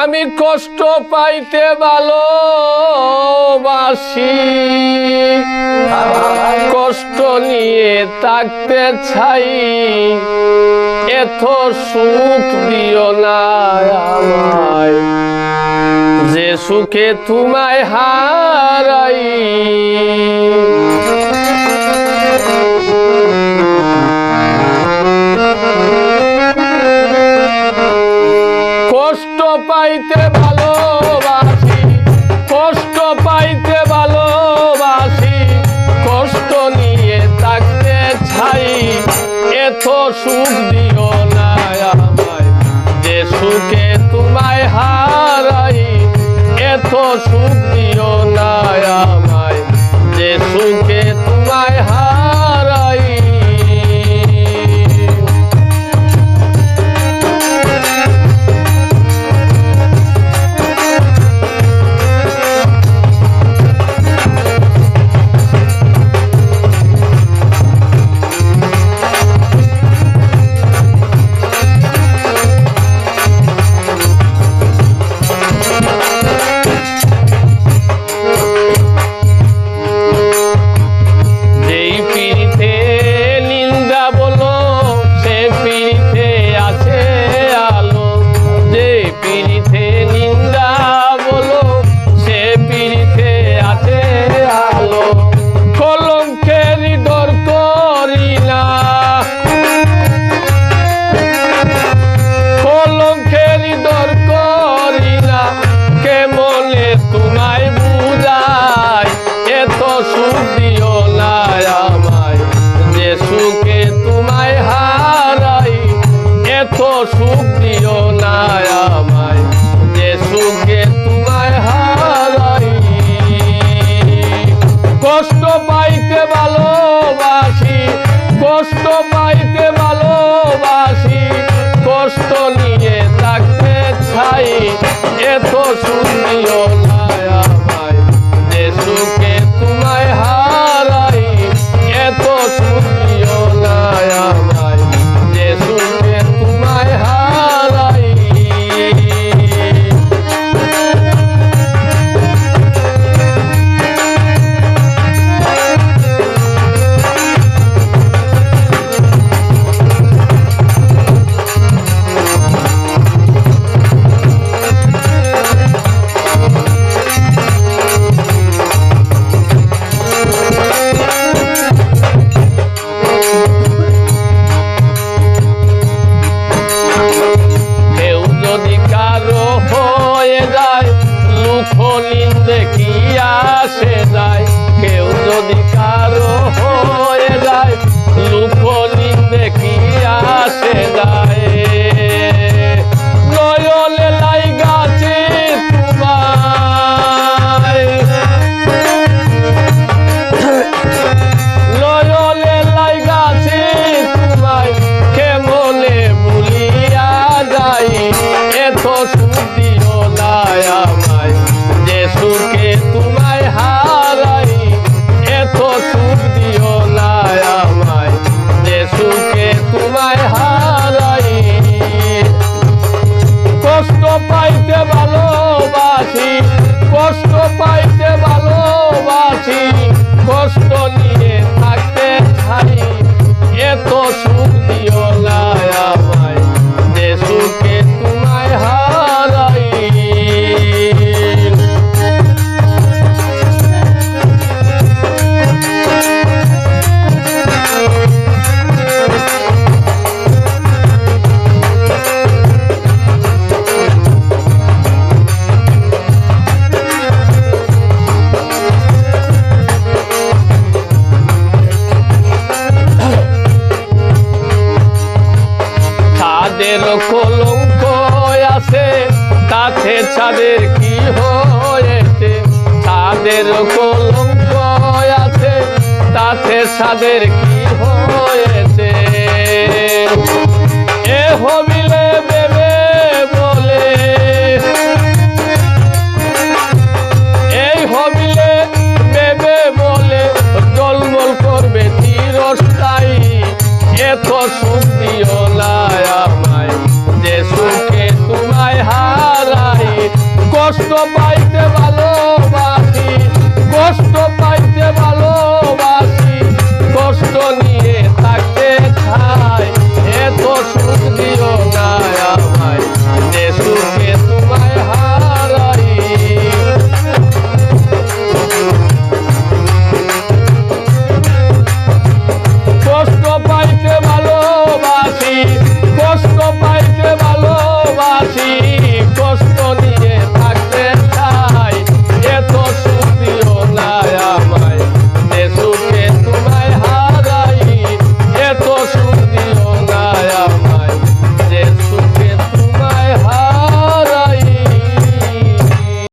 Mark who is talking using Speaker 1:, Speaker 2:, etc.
Speaker 1: আমি কষ্ট পাইতে ভালোবাসি, কষ্ট নিয়ে থাকতে চাই, এত সুখ দিও না আমায়, যে সুখে তোমায় হারাই। কষ্ট পাইতে ভালোবাসি, কষ্ট পাইতে ভালোবাসি, কষ্ট নিয়ে থাকতে চাই, এত সুখ দিও না আমায়, যে সুখে তোমায় হারাই, এত সুখ দিও না আমায়, যে সুখে তোমায় হারাই। সুখ দিও না আমায়, যে সুখে তোমায় হারাই। কষ্ট পাইতে ভালোবাসি, কষ্ট পাইতে ভালোবাসি, কষ্ট নিয়ে থাকতে চাই, এত সুখ দিও না আমায়, যে সুখে তোমায় হারাই, এত সুখ দিও না আমায়, যে সুখে তোমায় হারাই। নিন্দে কি আসে যায়, কেউ যদি কারো হয়ে যায়, লোক নিন্দে কি আসে যায়। নয়নে লাইগাছে তোমায়, নয়নে লাইগাছে তোমায়, কেমনে ভুলিয়া যাই, এত সুখ দিও না আমায়, যে সুখে তোমায় হারাই, এত সুখ দিও না আমায়, যে সুখে তোমায় হারাই। কষ্ট পাইতে ভালোবাসি, কষ্ট পাইতে ভালোবাসি, কষ্ট নিয়ে থাকতে চাই, এত সুখ দিও না আমায়, যে সুখে তোমায় হারাই। চাঁদের কলঙ্ক আছে, তাতে চাঁদের কি হয়েছে, চাঁদের কলঙ্ক আছে, তাতে চাঁদের কি হয়েছে। এ হবিলে বেবে বলে, এই হবিলে বেবে বলে, জলমল করবে চিরস্থায়ী, এত সুখ দিও না আমায়, যে সুখে কষ্ট